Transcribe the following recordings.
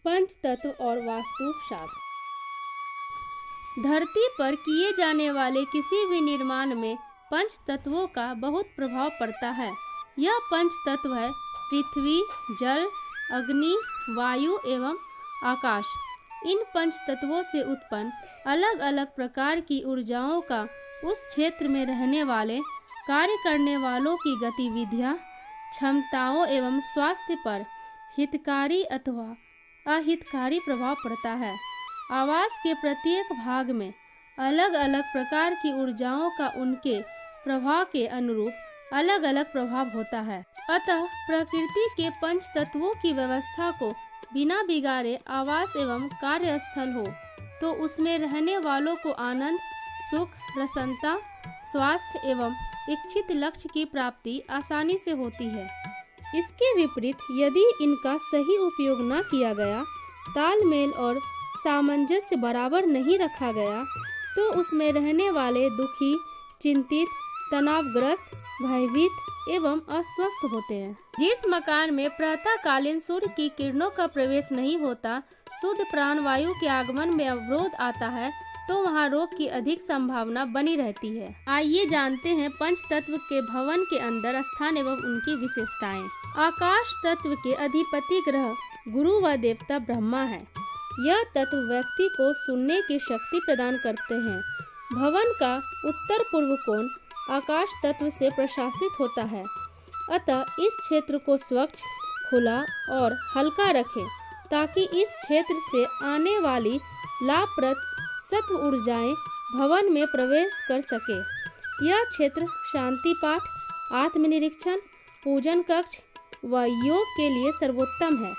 पंच तत्व और वास्तु शास्त्र। धरती पर किए जाने वाले किसी भी निर्माण में पंच तत्वों का बहुत प्रभाव पड़ता है। यह पंच तत्व है पृथ्वी, जल, अग्नि, वायु एवं आकाश। इन पंच तत्वों से उत्पन्न अलग अलग प्रकार की ऊर्जाओं का उस क्षेत्र में रहने वाले कार्य करने वालों की गतिविधियां, क्षमताओं एवं स्वास्थ्य पर हितकारी अथवा अहितकारी प्रभाव पड़ता है। आवास के प्रत्येक भाग में अलग अलग प्रकार की ऊर्जाओं का उनके प्रभाव के अनुरूप अलग अलग प्रभाव होता है। अतः प्रकृति के पंच तत्वों की व्यवस्था को बिना बिगाड़े आवास एवं कार्यस्थल हो तो उसमें रहने वालों को आनंद, सुख, प्रसन्नता, स्वास्थ्य एवं इच्छित लक्ष्य की प्राप्ति आसानी से होती है। इसके विपरीत यदि इनका सही उपयोग न किया गया, तालमेल और सामंजस्य बराबर नहीं रखा गया, तो उसमें रहने वाले दुखी, चिंतित, तनावग्रस्त, भयभीत एवं अस्वस्थ होते हैं। जिस मकान में प्रातःकालीन सूर्य की किरणों का प्रवेश नहीं होता, शुद्ध प्राणवायु के आगमन में अवरोध आता है, तो वहाँ रोग की अधिक संभावना बनी रहती है। आइए जानते हैं पंच तत्व के भवन के अंदर स्थान एवं उनकी विशेषताएं। आकाश तत्व के अधिपति ग्रह गुरु व देवता ब्रह्मा है। यह तत्व व्यक्ति को सुनने की शक्ति प्रदान करते हैं। भवन का उत्तर पूर्व कोण आकाश तत्व से प्रशासित होता है। अतः इस क्षेत्र को स्वच्छ, खुला और हल्का रखें ताकि इस क्षेत्र से आने वाली लाभप्रद सत्व ऊर्जाएं भवन में प्रवेश कर सके। यह क्षेत्र शांति पाठ, आत्मनिरीक्षण, पूजन कक्ष व योग के लिए सर्वोत्तम है।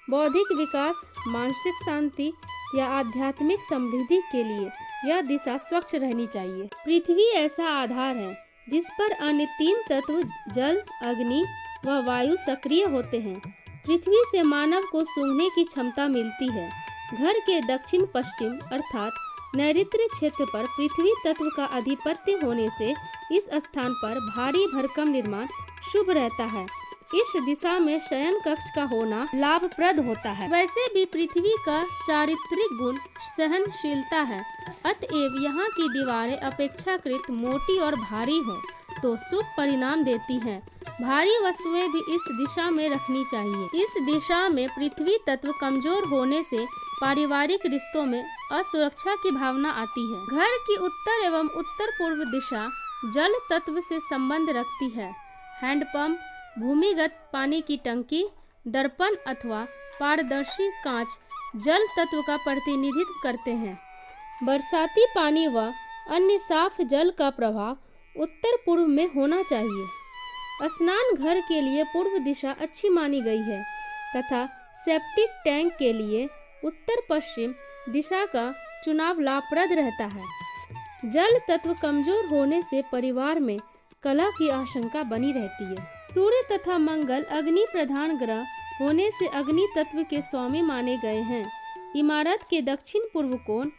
बौद्धिक विकास, मानसिक शांति या आध्यात्मिक समृद्धि के लिए यह दिशा स्वच्छ रहनी चाहिए। पृथ्वी ऐसा आधार है जिस पर अन्य तीन तत्व जल, अग्नि व वायु सक्रिय होते हैं। पृथ्वी से मानव को सूंघने की क्षमता मिलती है। घर के दक्षिण पश्चिम अर्थात नैऋत्य क्षेत्र पर पृथ्वी तत्व का अधिपत्य होने से इस स्थान पर भारी भरकम निर्माण शुभ रहता है। इस दिशा में शयन कक्ष का होना लाभप्रद होता है। वैसे भी पृथ्वी का चारित्रिक गुण सहनशीलता है, अतएव यहाँ की दीवारें अपेक्षाकृत मोटी और भारी हो तो शुभ परिणाम देती हैं। भारी वस्तुएं भी इस दिशा में रखनी चाहिए। इस दिशा में पृथ्वी तत्व कमजोर होने से पारिवारिक रिश्तों में असुरक्षा की भावना आती है। घर की उत्तर एवं उत्तर पूर्व दिशा जल तत्व से संबंध रखती है। हैंडपंप, भूमिगत पानी की टंकी, दर्पण अथवा पारदर्शी कांच जल तत्व का प्रतिनिधित्व करते हैं। बरसाती पानी व अन्य साफ जल का प्रवाह उत्तर पूर्व में होना चाहिए। स्नान घर के लिए पूर्व दिशा अच्छी मानी गई है तथा सेप्टिक टैंक के लिए उत्तर पश्चिम दिशा का चुनाव लाभप्रद रहता है। जल तत्व कमजोर होने से परिवार में कलह की आशंका बनी रहती है। सूर्य तथा मंगल अग्नि प्रधान ग्रह होने से अग्नि तत्व के स्वामी माने गए हैं। इमारत के दक्षिण पूर्व कोण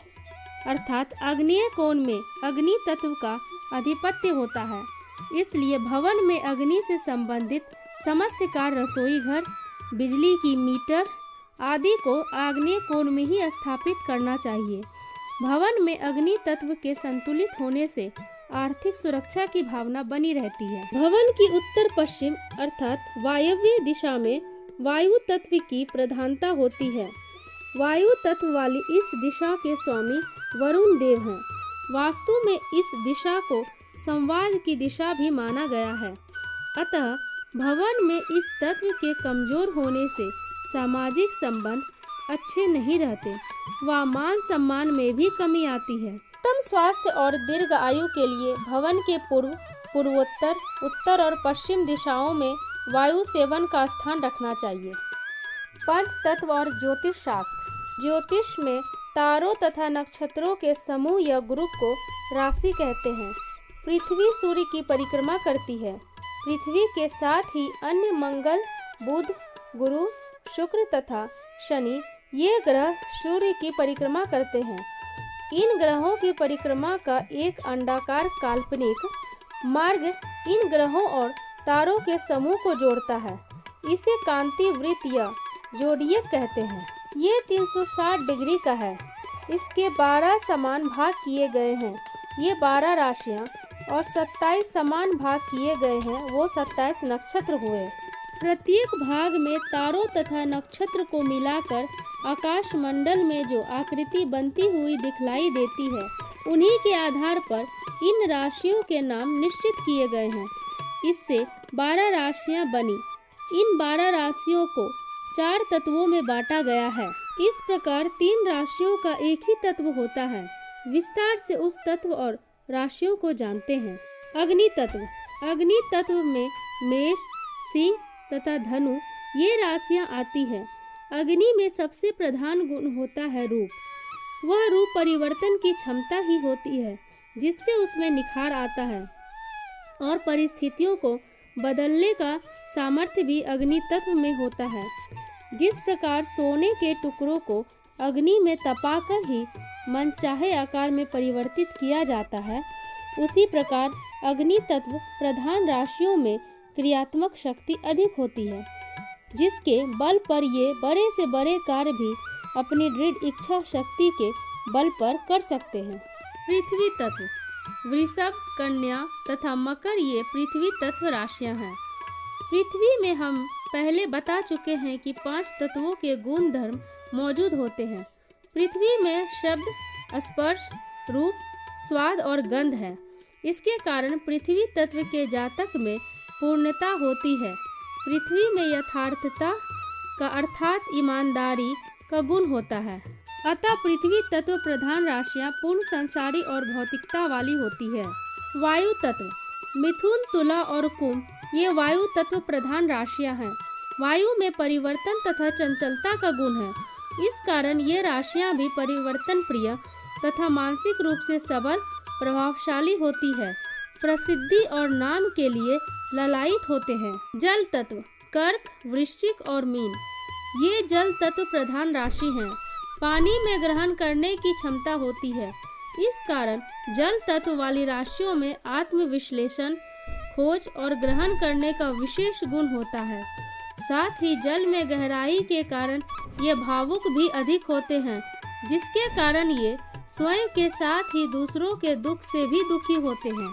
अर्थात आग्नेय कोण में अग्नि तत्व का अधिपत्य होता है। इसलिए भवन में अग्नि से संबंधित समस्त कार्य, रसोई घर, बिजली की मीटर आदि को आग्नेय कोण में ही स्थापित करना चाहिए। भवन में अग्नि तत्व के संतुलित होने से आर्थिक सुरक्षा की भावना बनी रहती है। भवन की उत्तर पश्चिम अर्थात वायव्य दिशा में वायु तत्व की प्रधानता होती है। वायु तत्व वाली इस दिशा के स्वामी वरुण देव हैं। वास्तु में इस दिशा को संवाद की दिशा भी माना गया है। अतः भवन में इस तत्व के कमजोर होने से सामाजिक संबंध अच्छे नहीं रहते व मान सम्मान में भी कमी आती है। उत्तम स्वास्थ्य और दीर्घ आयु के लिए भवन के पूर्व, पूर्वोत्तर, उत्तर और पश्चिम दिशाओं में वायु सेवन का स्थान रखना चाहिए। पंच तत्व और ज्योतिष शास्त्र। ज्योतिष में तारों तथा नक्षत्रों के समूह या ग्रुप को राशि कहते हैं। पृथ्वी सूर्य की परिक्रमा करती है। पृथ्वी के साथ ही अन्य मंगल, बुध, गुरु, शुक्र तथा शनि ये ग्रह सूर्य की परिक्रमा करते हैं। इन ग्रहों की परिक्रमा का एक अंडाकार काल्पनिक मार्ग इन ग्रहों और तारों के समूह को जोड़ता है। इसे कांति वृत्त या जोडियक कहते हैं। ये 360 डिग्री का है। इसके 12 समान भाग किए गए हैं। ये 12 राशियाँ और 27 समान भाग किए गए हैं, वो 27 नक्षत्र हुए। प्रत्येक भाग में तारों तथा नक्षत्र को मिलाकर आकाश मंडल में जो आकृति बनती हुई दिखलाई देती है, उन्हीं के आधार पर इन राशियों के नाम निश्चित किए गए हैं। इससे 12 राशियां बनी। इन 12 राशियों को 4 तत्वों में बांटा गया है। इस प्रकार 3 राशियों का एक ही तत्व होता है। विस्तार से उस तत्व और राशियों को जानते हैं। अग्नि तत्व। अग्नि तत्व में मेष, सिंह तथा धनु ये राशियां आती हैं। अग्नि में सबसे प्रधान गुण होता है रूप। वह रूप परिवर्तन की क्षमता ही होती है, जिससे उसमें निखार आता है और परिस्थितियों को बदलने का सामर्थ्य भी अग्नि तत्व में होता है। जिस प्रकार सोने के टुकड़ों को अग्नि में तपाकर ही मनचाहे आकार में परिवर्तित किया जाता है, उसी प्रकार अग्नि तत्व प्रधान राशियों में क्रियात्मक शक्ति अधिक होती है, जिसके बल पर ये बड़े से बड़े कार्य भी अपनी दृढ़ इच्छा शक्ति के बल पर कर सकते हैं। पृथ्वी तत्व। वृषभ, कन्या तथा मकर ये पृथ्वी तत्व राशियां हैं। पृथ्वी में हम पहले बता चुके हैं कि 5 तत्वों के गुण धर्म मौजूद होते हैं। पृथ्वी में शब्द, स्पर्श, रूप, स्वाद और गंध है। इसके कारण पृथ्वी तत्व के जातक में पूर्णता होती है। पृथ्वी में यथार्थता का अर्थात ईमानदारी का गुण होता है। अतः पृथ्वी तत्व प्रधान राशियां पूर्ण संसारी और भौतिकता वाली होती है। वायु तत्व। मिथुन, तुला और कुंभ ये वायु तत्व प्रधान राशियां हैं। वायु में परिवर्तन तथा चंचलता का गुण है। इस कारण ये राशियां भी परिवर्तन प्रिय तथा मानसिक रूप से सबल, प्रभावशाली होती है। प्रसिद्धि और नाम के लिए ललायित होते हैं। जल तत्व। कर्क, वृश्चिक और मीन ये जल तत्व प्रधान राशि हैं। पानी में ग्रहण करने की क्षमता होती है। इस कारण जल तत्व वाली राशियों में आत्मविश्लेषण, खोज और ग्रहण करने का विशेष गुण होता है। साथ ही जल में गहराई के कारण ये भावुक भी अधिक होते हैं, जिसके कारण ये स्वयं के साथ ही दूसरों के दुख से भी दुखी होते हैं।